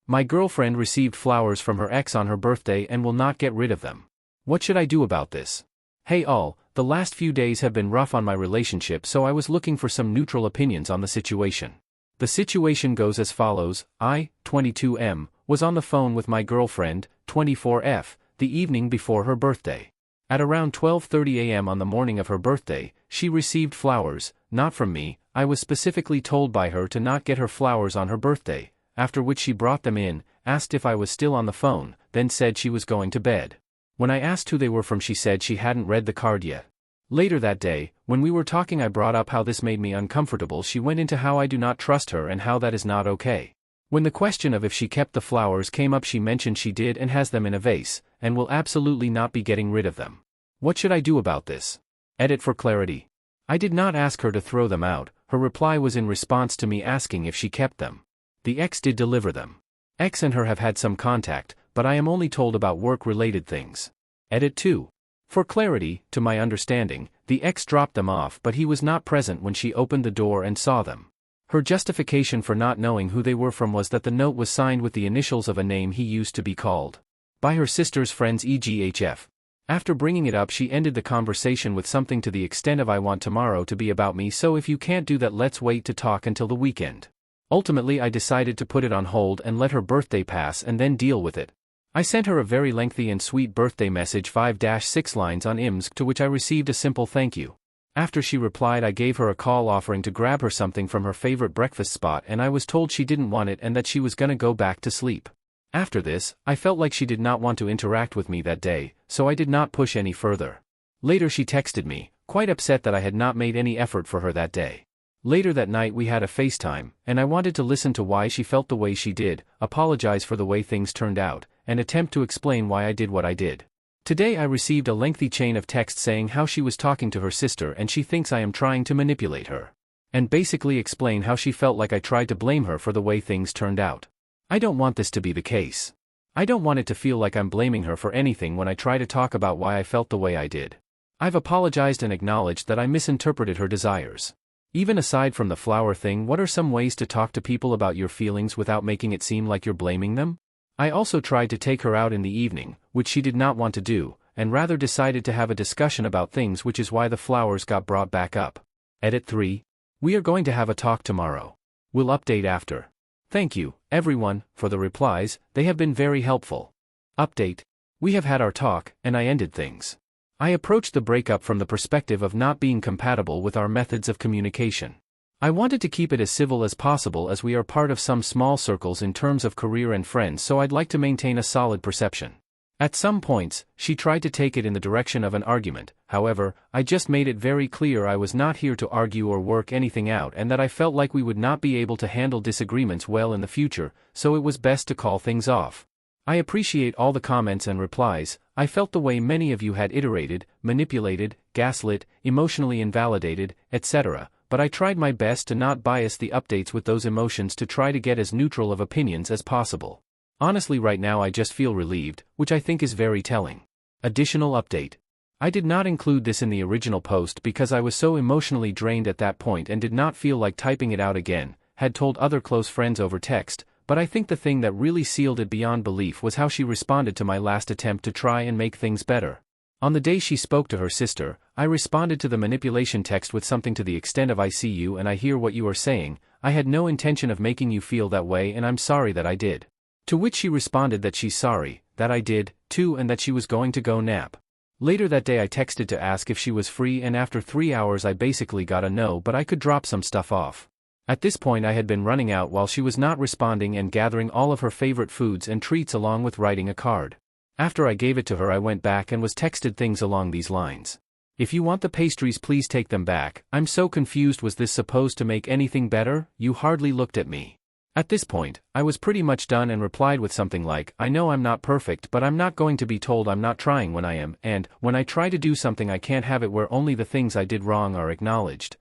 My girlfriend received flowers from her ex on her birthday and will not get rid of them. What should I do about this? Hey all, the last few days have been rough on my relationship, so I was looking for some neutral opinions on the situation. The situation goes as follows. I, 22M, was on the phone with my girlfriend, 24F, the evening before her birthday. At around 12:30 a.m. on the morning of her birthday, she received flowers, not from me. I was specifically told by her to not get her flowers on her birthday, after which she brought them in, asked if I was still on the phone, then said she was going to bed. When I asked who they were from, she said she hadn't read the card yet. Later that day, when we were talking, I brought up how this made me uncomfortable. She went into how I do not trust her and how that is not okay. When the question of if she kept the flowers came up, she mentioned she did and has them in a vase, and will absolutely not be getting rid of them. What should I do about this? Edit for clarity. I did not ask her to throw them out. Her reply was in response to me asking if she kept them. The ex did deliver them. Ex and her have had some contact, but I am only told about work-related things. Edit 2. For clarity, to my understanding, the ex dropped them off, but he was not present when she opened the door and saw them. Her justification for not knowing who they were from was that the note was signed with the initials of a name he used to be called by her sister's friends, EGHF. After bringing it up, she ended the conversation with something to the extent of, "I want tomorrow to be about me, so if you can't do that, let's wait to talk until the weekend." Ultimately, I decided to put it on hold and let her birthday pass and then deal with it. I sent her a very lengthy and sweet birthday message, 5-6 lines on IMS, to which I received a simple thank you. After she replied, I gave her a call offering to grab her something from her favorite breakfast spot, and I was told she didn't want it and that she was gonna go back to sleep. After this, I felt like she did not want to interact with me that day, so I did not push any further. Later she texted me, quite upset that I had not made any effort for her that day. Later that night we had a FaceTime, and I wanted to listen to why she felt the way she did, apologize for the way things turned out, and attempt to explain why I did what I did. Today I received a lengthy chain of text saying how she was talking to her sister and she thinks I am trying to manipulate her. And basically explain how she felt like I tried to blame her for the way things turned out. I don't want this to be the case. I don't want it to feel like I'm blaming her for anything when I try to talk about why I felt the way I did. I've apologized and acknowledged that I misinterpreted her desires. Even aside from the flower thing, what are some ways to talk to people about your feelings without making it seem like you're blaming them? I also tried to take her out in the evening, which she did not want to do, and rather decided to have a discussion about things, which is why the flowers got brought back up. Edit 3. We are going to have a talk tomorrow. We'll update after. Thank you, everyone, for the replies, they have been very helpful. Update. We have had our talk, and I ended things. I approached the breakup from the perspective of not being compatible with our methods of communication. I wanted to keep it as civil as possible as we are part of some small circles in terms of career and friends, so I'd like to maintain a solid perception. At some points, she tried to take it in the direction of an argument. However, I just made it very clear I was not here to argue or work anything out, and that I felt like we would not be able to handle disagreements well in the future, so it was best to call things off. I appreciate all the comments and replies. I felt the way many of you had iterated, manipulated, gaslit, emotionally invalidated, etc., but I tried my best to not bias the updates with those emotions, to try to get as neutral of opinions as possible. Honestly, right now I just feel relieved, which I think is very telling. Additional update. I did not include this in the original post because I was so emotionally drained at that point and did not feel like typing it out again, had told other close friends over text, but I think the thing that really sealed it beyond belief was how she responded to my last attempt to try and make things better. On the day she spoke to her sister, I responded to the manipulation text with something to the extent of, "I see you and I hear what you are saying, I had no intention of making you feel that way and I'm sorry that I did." To which she responded that she's sorry, that I did, too, and that she was going to go nap. Later that day I texted to ask if she was free, and after 3 hours I basically got a no, but I could drop some stuff off. At this point I had been running out while she was not responding and gathering all of her favorite foods and treats along with writing a card. After I gave it to her I went back and was texted things along these lines. "If you want the pastries, please take them back. I'm so confused, was this supposed to make anything better? You hardly looked at me." At this point, I was pretty much done and replied with something like, "I know I'm not perfect, but I'm not going to be told I'm not trying when I am, and when I try to do something I can't have it where only the things I did wrong are acknowledged."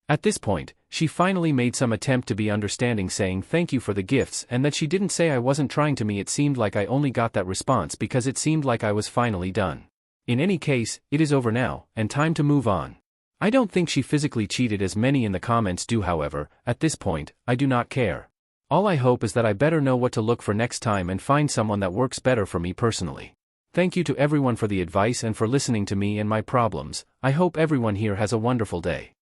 At this point, she finally made some attempt to be understanding, saying thank you for the gifts and that she didn't say I wasn't trying. To me it seemed like I only got that response because it seemed like I was finally done. In any case, it is over now, and time to move on. I don't think she physically cheated as many in the comments do, however. At this point, I do not care. All I hope is that I better know what to look for next time and find someone that works better for me personally. Thank you to everyone for the advice and for listening to me and my problems. I hope everyone here has a wonderful day.